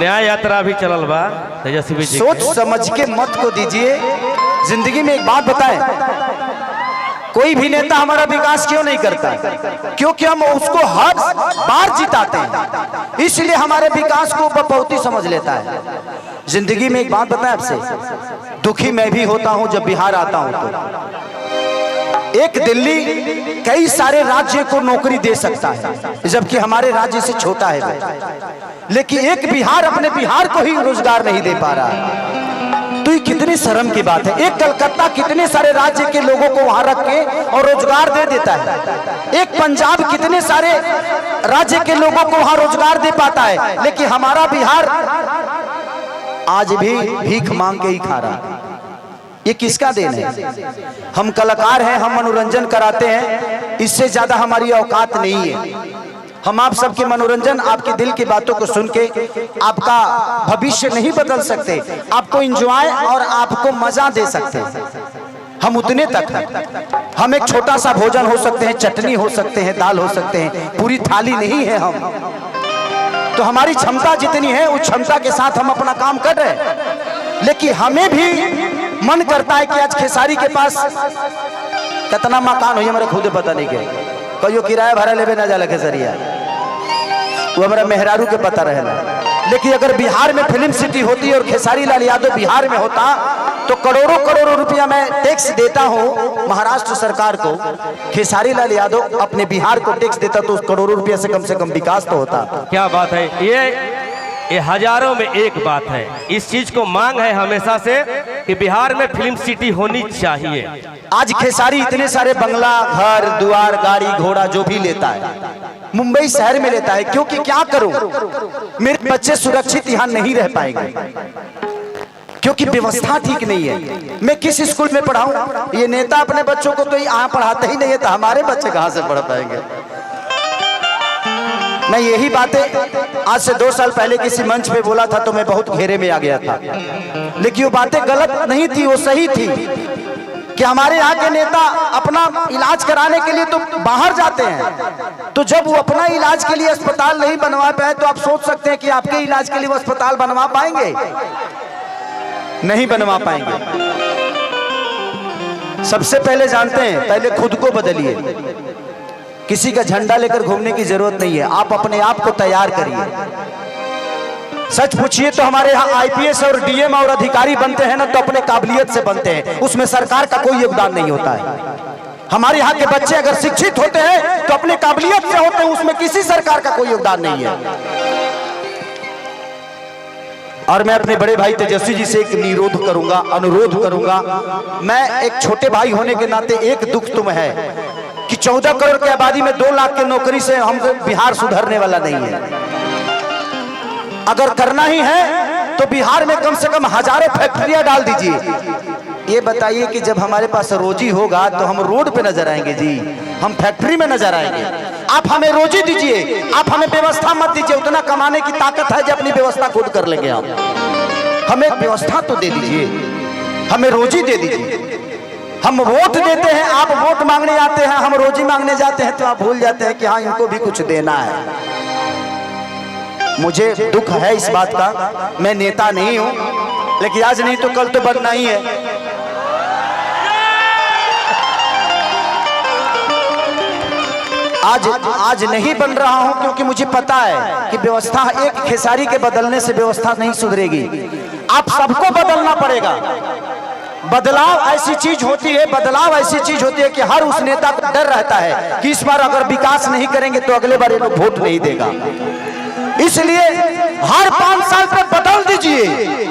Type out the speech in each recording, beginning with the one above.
न्याय यात्रा भी चलल बा तेजस्वी जी सोच समझ के मत को दीजिए। जिंदगी में एक बात बताएं, कोई भी नेता हमारा विकास क्यों नहीं करता? क्योंकि हम उसको हर बार जिताते हैं, इसलिए हमारे विकास को बपौती समझ लेता है। जिंदगी में एक बात बताएं आपसे, दुखी मैं भी होता हूं जब बिहार आता हूं तो। एक दिल्ली कई सारे राज्य को नौकरी दे सकता है, जबकि हमारे राज्य से छोटा है वो, लेकिन एक बिहार अपने बिहार को ही रोजगार नहीं दे पा रहा है। तो ये कितनी शर्म की बात है। एक कलकत्ता कितने सारे राज्य के लोगों को वहां रख के और रोजगार दे देता है। एक पंजाब कितने सारे राज्य के लोगों को वहां रोजगार दे पाता है, लेकिन हमारा बिहार आज भी भीख मांग के ही खा रहा है। ये किसका देन है? हम कलाकार हैं, हम मनोरंजन कराते हैं, इससे ज्यादा हमारी औकात नहीं है। हम आप सबके मनोरंजन, आपके दिल की बातों को सुन के आपका भविष्य नहीं बदल सकते, आपको एंजॉय और आपको मजा दे सकते हैं। हम उतने तक हैं। हम एक छोटा सा भोजन हो सकते हैं, चटनी हो सकते हैं, दाल हो सकते हैं, पूरी थाली नहीं है हम। तो हमारी क्षमता जितनी है उस क्षमता के साथ हम अपना काम कर रहे हैं। लेकिन हमें भी मन करता है कि आज खेसारी के पास कितना मकान हो, मेरे खुद पता नहीं के कहियो किराया भाड़ा लेवे ना जाला खेसरिया, वो हमारा मेहरारू के पता रहेला। लेकिन अगर बिहार में फिल्म सिटी होती और खेसारी लाल यादव बिहार में होता तो करोड़ों करोड़ों रुपया मैं टैक्स देता हूं महाराष्ट्र सरकार को, खेसारी लाल यादव अपने बिहार को टैक्स देता तो करोड़ों रुपया से कम विकास तो होता। क्या बात है, ये हजारों में एक बात है। इस चीज को मांग है हमेशा से कि बिहार में फिल्म सिटी होनी चाहिए। आज खेसारी इतने सारे बंगला, घर द्वार, गाड़ी घोड़ा जो भी लेता है मुंबई शहर में लेता है, क्योंकि क्या करूं, मेरे बच्चे सुरक्षित यहां नहीं रह पाएंगे क्योंकि व्यवस्था ठीक नहीं है। मैं किस स्कूल में पढ़ाऊं? ये नेता अपने बच्चों को तो यहाँ पढ़ाते ही नहीं है, तो हमारे बच्चे कहां से पढ़ पाएंगे? मैं यही बातें आज से 2 साल पहले किसी मंच पे बोला था तो मैं बहुत घेरे में आ गया था, लेकिन वो बातें गलत नहीं थी, वो सही थी कि हमारे यहाँ के नेता अपना इलाज कराने के लिए तो बाहर जाते हैं, तो जब वो अपना इलाज के लिए अस्पताल नहीं बनवा पाए तो आप सोच सकते हैं कि आपके इलाज के लिए वो अस्पताल बनवा पाएंगे? नहीं बनवा पाएंगे। सबसे पहले जानते हैं, पहले खुद को बदलिए। किसी का झंडा लेकर घूमने की जरूरत नहीं है, आप अपने आप को तैयार करिए। सच पूछिए तो हमारे यहाँ आईपीएस और डीएम और अधिकारी बनते हैं ना तो अपने काबिलियत से बनते हैं, उसमें सरकार का कोई योगदान नहीं होता है। हमारे यहाँ के बच्चे अगर शिक्षित होते हैं तो अपने काबिलियत से होते हैं, उसमें किसी सरकार का कोई योगदान नहीं है। और मैं अपने बड़े भाई तेजस्वी जी से एक निरोध करूंगा, अनुरोध करूंगा। मैं एक छोटे भाई होने के नाते एक दुख तुम है कि 14 करोड़ की आबादी में 2 लाख की नौकरी से हम बिहार सुधरने वाला नहीं है। अगर करना ही है तो बिहार में कम से कम हजारों फैक्ट्रियां डाल दीजिए। ये बताइए कि जब हमारे पास रोजी होगा तो हम रोड पे नजर आएंगे जी, हम फैक्ट्री में नजर आएंगे। आप हमें रोजी दीजिए, आप हमें व्यवस्था मत दीजिए। उतना कमाने की ताकत है जो अपनी व्यवस्था खुद कर लेंगे आप। हमें व्यवस्था तो दे दीजिए, हमें रोजी दे दीजिए। हम वोट देते हैं, आप वोट मांगने आते हैं, हम रोजी मांगने जाते हैं तो आप भूल जाते हैं कि हाँ इनको भी कुछ देना है। मुझे दुख है इस बात का, मैं नेता नहीं हूं, लेकिन आज नहीं तो कल तो बनना ही है। आज नहीं बन रहा हूं क्योंकि मुझे पता है कि व्यवस्था एक खेसारी के बदलने से व्यवस्था नहीं सुधरेगी, आप सबको बदलना पड़ेगा। बदलाव ऐसी चीज होती है, बदलाव ऐसी चीज होती है कि हर उस नेता को डर रहता है कि इस बार अगर विकास नहीं करेंगे तो अगले बार ये लोग वोट नहीं देगा। इसलिए हर 5 साल पर बदल दीजिए।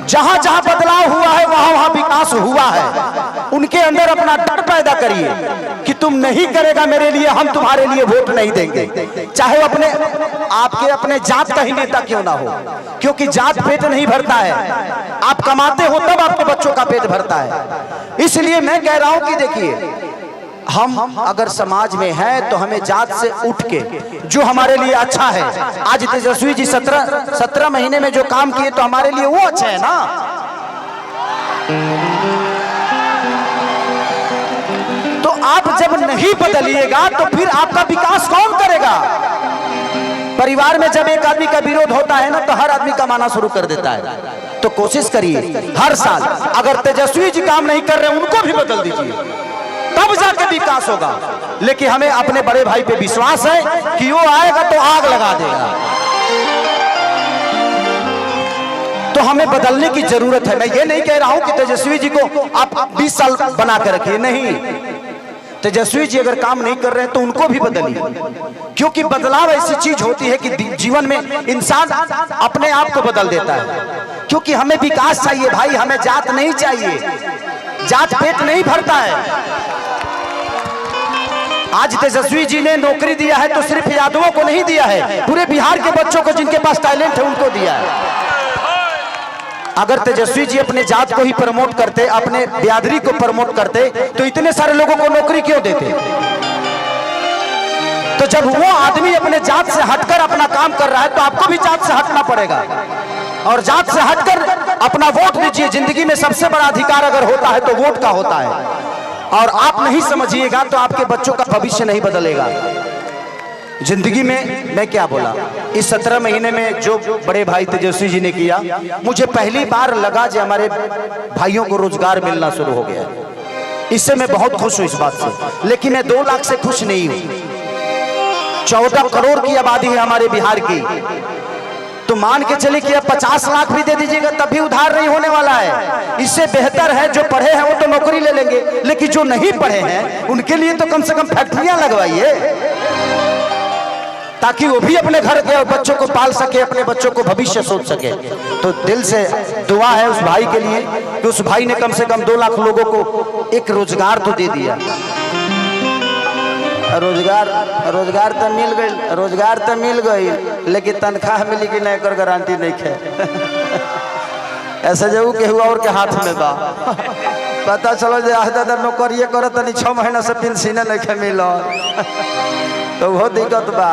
जहां जहां बदलाव हुआ है वहां वहां विकास हुआ है। उनके अंदर अपना डर पैदा करिए कि तुम नहीं करेगा मेरे लिए, हम तुम्हारे लिए वोट नहीं देंगे, चाहे वो अपने जात का ही नेता क्यों ना हो, क्योंकि जात पेट नहीं भरता है। आप कमाते हो तब आपके बच्चों का पेट भरता है। इसलिए मैं कह रहा हूं कि देखिए, हम अगर समाज में हैं तो हमें जात से उठ के जो हमारे लिए अच्छा है, आज तेजस्वी जी 17 महीने में जो काम किए तो हमारे लिए वो अच्छा है ना। तो आप जब नहीं बदलिएगा तो फिर आपका विकास कौन करेगा? परिवार में जब एक आदमी का विरोध होता है ना, तो हर आदमी कमाना शुरू कर देता है। तो कोशिश करिए हर साल, अगर तेजस्वी जी काम नहीं कर रहे उनको भी बदल दीजिए, तब जाके विकास होगा। लेकिन हमें अपने बड़े भाई पे विश्वास है कि वो आएगा तो आग लगा देगा। तो हमें बदलने की जरूरत है। मैं ये नहीं कह रहा हूं कि तेजस्वी जी को आप 20 साल बना कर रखिए, नहीं। तेजस्वी जी अगर काम नहीं कर रहे हैं तो उनको भी बदलिए, क्योंकि बदलाव ऐसी चीज होती है कि जीवन में इंसान अपने आप को बदल देता है। क्योंकि हमें विकास चाहिए भाई, हमें जात नहीं चाहिए। जात पेट नहीं भरता है। आज तेजस्वी जी ने नौकरी दिया है तो सिर्फ यादवों को नहीं दिया है, पूरे बिहार के बच्चों को जिनके पास टैलेंट है उनको दिया है। अगर तेजस्वी जी अपने जात को ही प्रमोट करते, अपने बिरादरी को प्रमोट करते, तो इतने सारे लोगों को नौकरी क्यों देते? तो जब वो आदमी अपने जात से हटकर अपना काम कर रहा है तो आपको भी जात से हटना पड़ेगा, और जात से हटकर अपना वोट दीजिए। जिंदगी में सबसे बड़ा अधिकार अगर होता है तो वोट का होता है, और आप नहीं समझिएगा तो आपके बच्चों का भविष्य नहीं बदलेगा। जिंदगी में मैं क्या बोला, इस 17 महीने में जो बड़े भाई तेजस्वी जी ने किया, मुझे पहली बार लगा कि हमारे भाइयों को रोजगार मिलना शुरू हो गया। इससे मैं बहुत खुश हूं इस बात से। लेकिन मैं 2 लाख से खुश नहीं हूं। 14 करोड़ की आबादी है हमारे बिहार की, तो मान के चलिए कि अब 50 लाख भी दे दीजिएगा तब भी उधार नहीं होने वाला है। इससे बेहतर है जो पढ़े हैं वो तो नौकरी ले लेंगे, लेकिन जो नहीं पढ़े हैं उनके लिए तो कम से कम फैक्ट्रियां लगवाइए, ताकि वो भी अपने घर के बच्चों को पाल सके, अपने बच्चों को भविष्य सोच सके। तो दिल से दुआ है उस भाई के लिए कि उस भाई ने कम से कम 2 लाख लोगों को एक रोजगार तो दे दिया। रोजगार तो मिल गई, रोजगार तो मिल गई, लेकिन तनख्वाह मिली कि नहीं कर गारंटी नहीं है। ऐसे जो के हुआ और के हाथ में बा, पता चलो जे दादा नौकरिए करत नहीं, 6 महीना से पेंशन नहीं मिल, तो बहुत दिक्कत बा।